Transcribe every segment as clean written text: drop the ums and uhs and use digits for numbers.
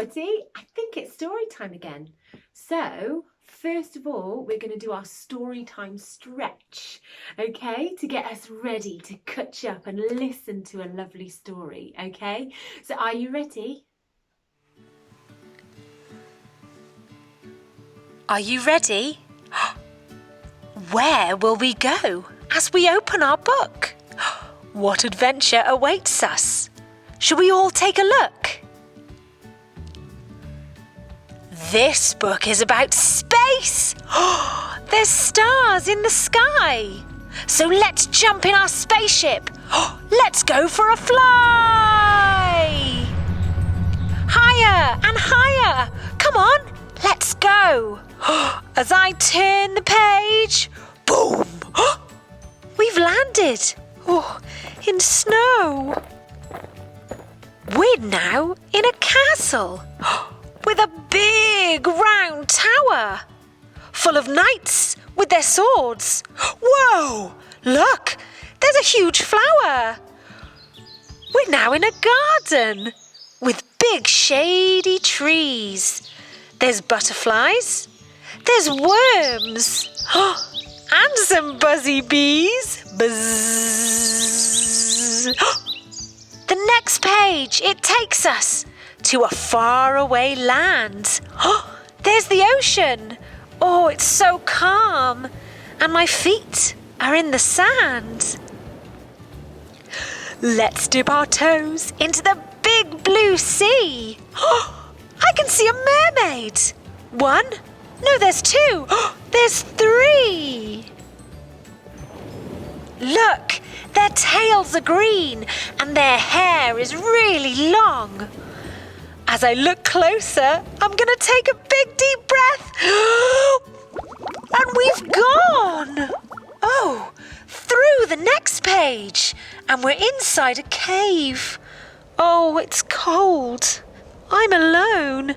everybody. I think it's story time again. So, first of all, we're going to do our story time stretch, okay, to get us ready to catch up and listen to a lovely story, okay? So, are you ready? Are you ready? Where will we go as we open our book? What adventure awaits us? Shall we all take a look? This book is about space. There's stars in the sky. So let's jump in our spaceship. Let's go for a fly. Higher and higher. Come on, let's go. As I turn the page, boom. We've landed. In snow. We're now in a castle with a big round tower full of knights with their swords. Whoa! Look, there's a huge flower. We're now in a garden with big shady trees. There's butterflies. There's worms. And some buzzy bees. Buzz. The next page, it takes us to a faraway land. There's the ocean. Oh, it's so calm. And my feet are in the sand. Let's dip our toes into the big blue sea. I can see a mermaid. One. No, there's two. There's three. Look, their tails are green and their hair is really long. As I look closer, I'm going to take a big deep breath. And we've gone. Oh, through the next page. And we're inside a cave. Oh, it's cold. I'm alone.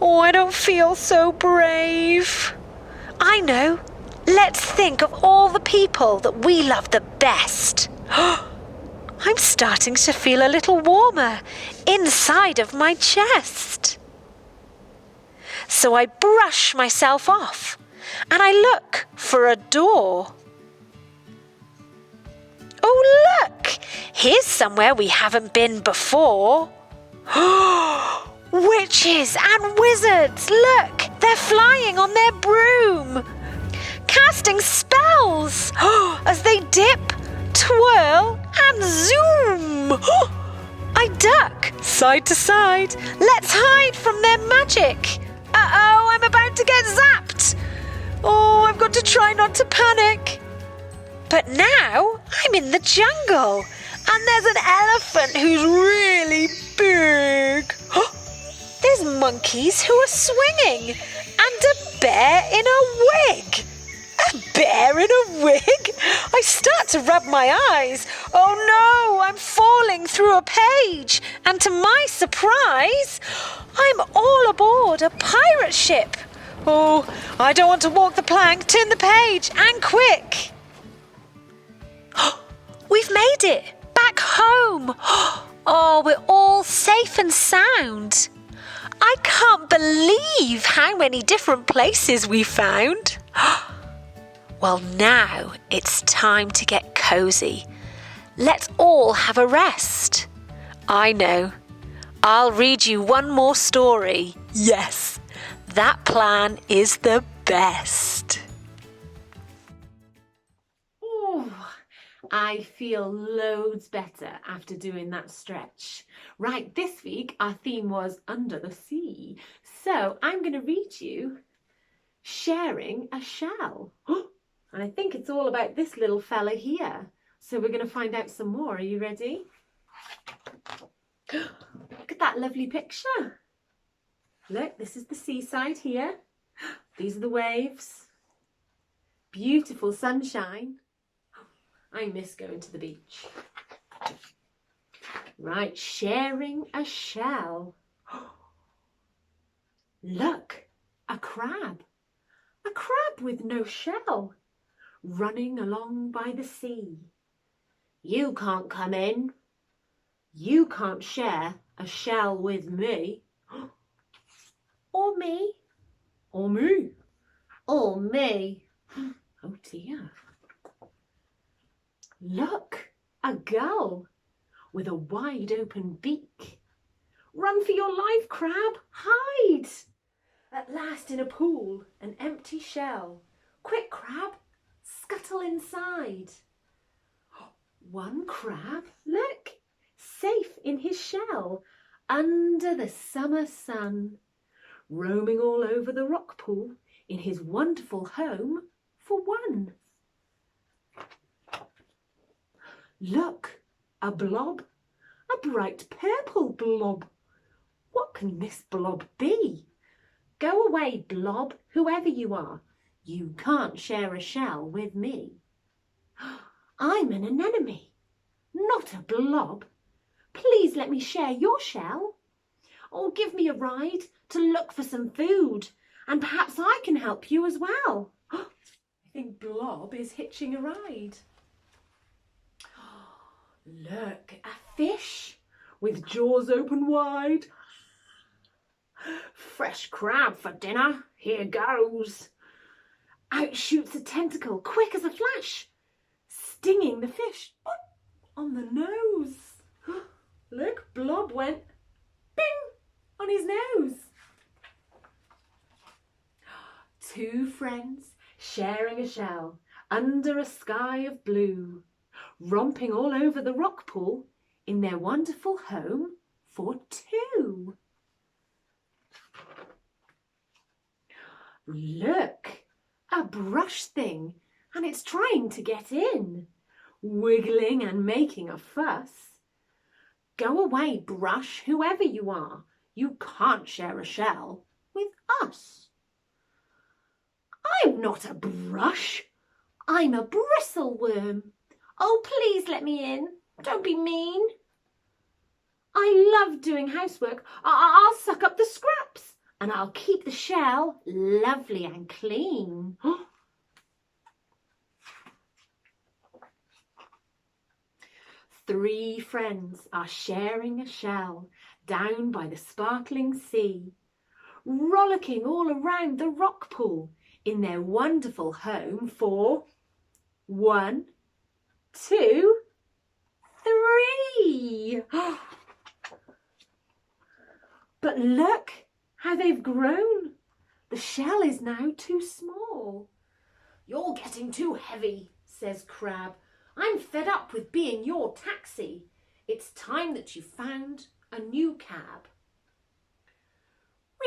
Oh, I don't feel so brave. I know. Let's think of all the people that we love the best. I'm starting to feel a little warmer inside of my chest. So I brush myself off and I look for a door. Oh, look! Here's somewhere we haven't been before. Witches and wizards, look! They're flying on their broom, casting spells as they dip, twirl and zoom. I duck side to side. Let's hide from their magic. Uh-oh, I'm about to get zapped. Oh, I've got to try not to panic. But now I'm in the jungle and there's an elephant who's really big. There's monkeys who are swinging and a bear in a wig. A bear in a wig? I start to rub my eyes. Oh no, I'm falling through a page. And to my surprise, I'm all aboard a pirate ship. Oh, I don't want to walk the plank. Turn the page and quick. We've made it back home. Oh, we're all safe and sound. I can't believe how many different places we found. Well, now it's time to get cozy. Let's all have a rest. I know. I'll read you one more story. Yes, that plan is the best. Oh, I feel loads better after doing that stretch. Right, this week our theme was under the sea. So I'm going to read you Sharing a Shell. And I think it's all about this little fella here. So we're going to find out some more. Are you ready? Look at that lovely picture. Look, this is the seaside here. These are the waves. Beautiful sunshine. I miss going to the beach. Right, sharing a shell. Look, a crab. A crab with no shell, running along by the sea. You can't come in. You can't share a shell with me. Or me. Or me. Or me. Oh dear. Look, a gull with a wide open beak. Run for your life, crab, hide! At last in a pool, an empty shell. Quick, crab, scuttle inside. One crab, look, safe in his shell, under the summer sun, roaming all over the rock pool in his wonderful home for one. Look, a blob, a bright purple blob. What can this blob be? Go away, blob, whoever you are. You can't share a shell with me. I'm an anemone, not a blob. Please let me share your shell. Or give me a ride to look for some food, and perhaps I can help you as well. I think Blob is hitching a ride. Look, a fish with jaws open wide. Fresh crab for dinner, here goes. Out shoots a tentacle, quick as a flash, stinging the fish on the nose. Look, Blob went bing on his nose. Two friends sharing a shell under a sky of blue, romping all over the rock pool in their wonderful home for two. Look, a brush thing, and it's trying to get in, wiggling and making a fuss. Go away, brush, whoever you are. You can't share a shell with us. I'm not a brush. I'm a bristleworm. Oh, please let me in. Don't be mean. I love doing housework. I'll suck up the scraps and I'll keep the shell lovely and clean. Three friends are sharing a shell down by the sparkling sea, rollicking all around the rock pool in their wonderful home for 1, 2, 3. But look how they've grown. The shell is now too small. You're getting too heavy, says Crab. I'm fed up with being your taxi. It's time that you found a new cab.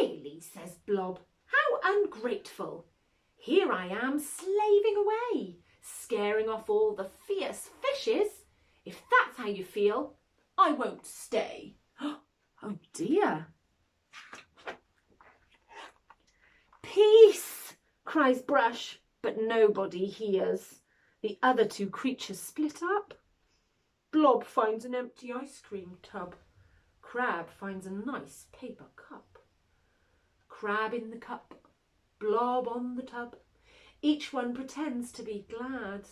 Really, says Blob, how ungrateful. Here I am slaving away, scaring off all the fierce fishes. If that's how you feel, I won't stay. Oh dear. Peace, cries Brush, but nobody hears. The other two creatures split up. Blob finds an empty ice cream tub. Crab finds a nice paper cup. Crab in the cup, Blob on the tub. Each one pretends to be glad.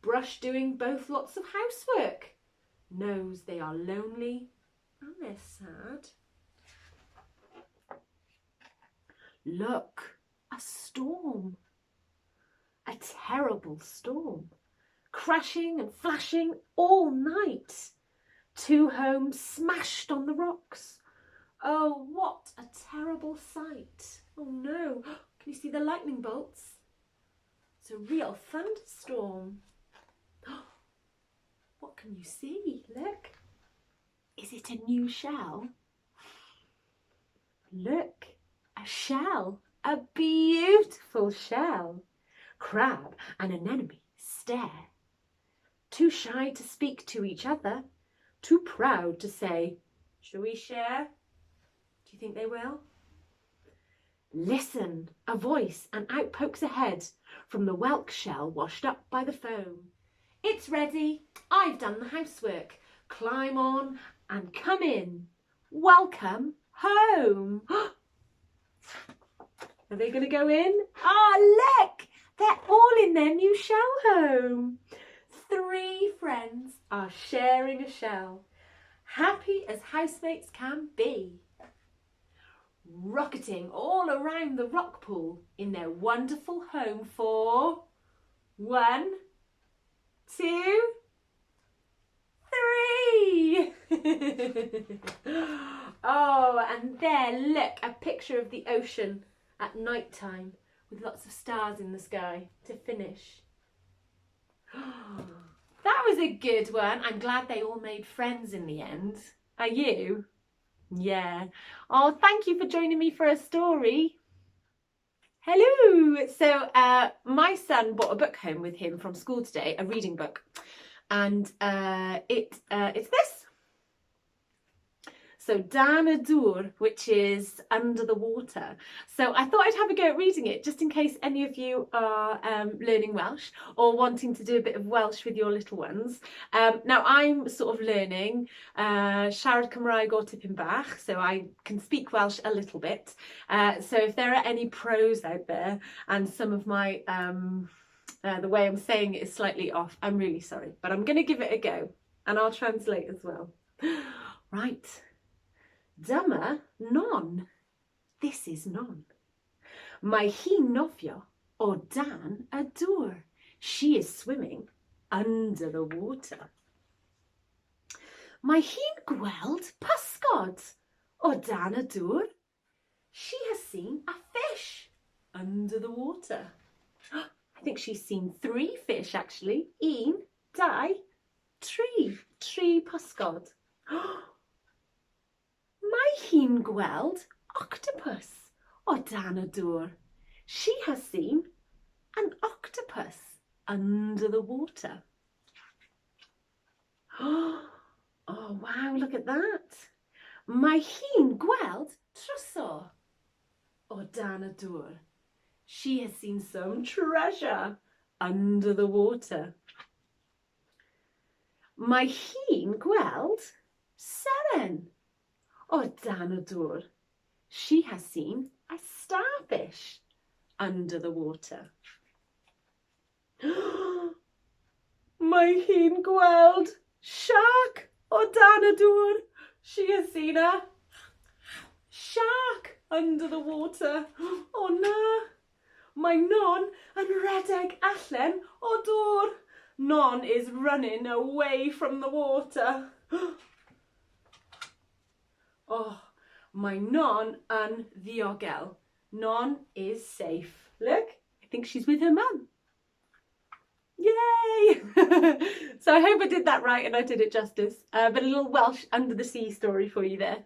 Brush doing both lots of housework. Knows they are lonely and they're sad. Look, a storm. A terrible storm, crashing and flashing all night. Two homes smashed on the rocks. Oh, what a terrible sight. Oh no, can you see the lightning bolts? It's a real thunderstorm. What can you see? Look, is it a new shell? Look, a shell, a beautiful shell. Crab and anemone stare, too shy to speak to each other, too proud to say, shall we share? Do you think they will? Listen, a voice, and out pokes a head from the whelk shell washed up by the foam. It's ready, I've done the housework. Climb on and come in. Welcome home. Are they going to go in? Ah, look! They're all in their new shell home. Three friends are sharing a shell, happy as housemates can be. rocketing all around the rock pool in their wonderful home for 1, 2, 3. Oh, and there, look, a picture of the ocean at night time with lots of stars in the sky to finish. That was a good one. I'm glad they all made friends in the end. Are you? Yeah. Oh, thank you for joining me for a story. Hello. So my son brought a book home with him from school today, a reading book. And it's this. So Dan y Dŵr, which is under the water. So I thought I'd have a go at reading it just in case any of you are learning Welsh or wanting to do a bit of Welsh with your little ones. Now I'm sort of learning siarad Cymraeg o tipyn bach, so I can speak Welsh a little bit. So if there are any pros out there and some of my the way I'm saying it is slightly off, I'm really sorry, but I'm going to give it a go and I'll translate as well. Right. Dyma non. This is non. Mae hi'n nofio o dan y dŵr. She is swimming under the water. Mae hi'n gweld pysgod o dan y dŵr. She has seen a fish under the water. I think she's seen 3 fish actually. 1, 2, 3. 3 pysgod. Mae hi'n gweld octopus o dan y dŵr. She has seen an octopus under the water. Oh wow, look at that. Mae hi'n gweld trwsio o dan y dŵr. She has seen some treasure under the water. Mae hi'n gweld seren o dan y dŵr. She has seen a starfish under the water. Mae hi'n gweld shark o dan y dŵr. She has seen a shark under the water. Oh no. Mae non yn rhedeg allan o dŵr. Non is running away from the water. Oh, mae non yn ddiogel. Non is safe. Look, I think she's with her mum. Yay! So I hope I did that right and I did it justice. But a little Welsh under the sea story for you there.